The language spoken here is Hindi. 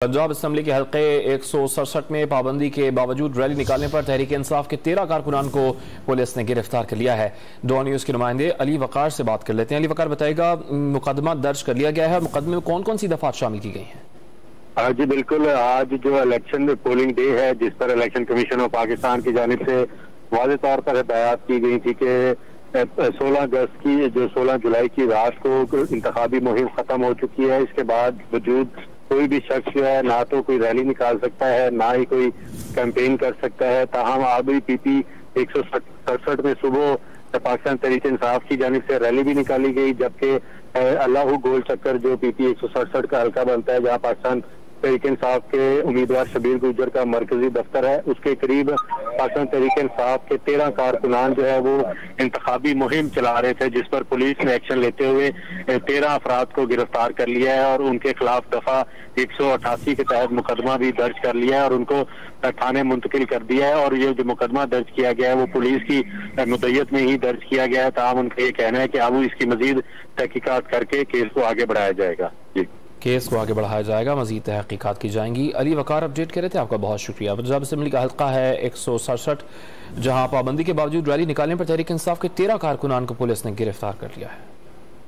पंजाब असम्बली के हल्के 167 में पाबंदी के बावजूद रैली निकालने पर तहरीक इंसाफ के 13 कारकुनान को पुलिस ने गिरफ्तार कर लिया है। दो न्यूज़ के नुमाइंदे अली वकार से बात कर लेते हैं। अली वकार, बताएगा मुकदमा दर्ज कर लिया गया है और मुकदमे में कौन कौन सी दफात शामिल की गई हैं? जी बिल्कुल, आज जो इलेक्शन पोलिंग डे है जिस पर इलेक्शन कमीशन ऑफ पाकिस्तान की जानिब से वाज़ेह तौर पर हिदायत की गई थी कि 16 अगस्त की जो 16 जुलाई की रात को इंतखाबी मुहिम खत्म हो चुकी है। इसके बाद वजूद कोई भी शख्स जो है ना तो कोई रैली निकाल सकता है ना ही कोई कैंपेन कर सकता है। ताहम आबरी PP 167 में सुबह पाकिस्तान तहरीक इंसाफ की जानिब से रैली भी निकाली गई, जबकि अल्लाह गोल चक्कर जो PP 167 का हल्का बनता है जहां पाकिस्तान तहरीक इंसाफ के उम्मीदवार शबीर गुजर का मरकजी दफ्तर है, उसके करीब पाकिस्तान तहरीक इंसाफ के 13 कारकुनान जो है वो इंतखाबी मुहिम चला रहे थे, जिस पर पुलिस ने एक्शन लेते हुए 13 अफराद को गिरफ्तार कर लिया है और उनके खिलाफ दफा 188 के तहत मुकदमा भी दर्ज कर लिया है और उनको थाने मुंतकिल कर दिया है। और ये जो मुकदमा दर्ज किया गया है वो पुलिस की मुद्दत में ही दर्ज किया गया है। ताहम उनका ये कहना है कि अब इसकी मजीद तहकीकात करके केस को आगे बढ़ाया जाएगा। जी, केस को आगे बढ़ाया जाएगा, मजीद तहकीकात की जाएंगी। अली वकार अपडेट कर रहे थे, आपका बहुत शुक्रिया। पंजाब असम्बली का हल्का है 167, जहां पाबंदी के बावजूद रैली निकालने पर तहरीक इंसाफ के 13 कारकुनान को पुलिस ने गिरफ्तार कर लिया है।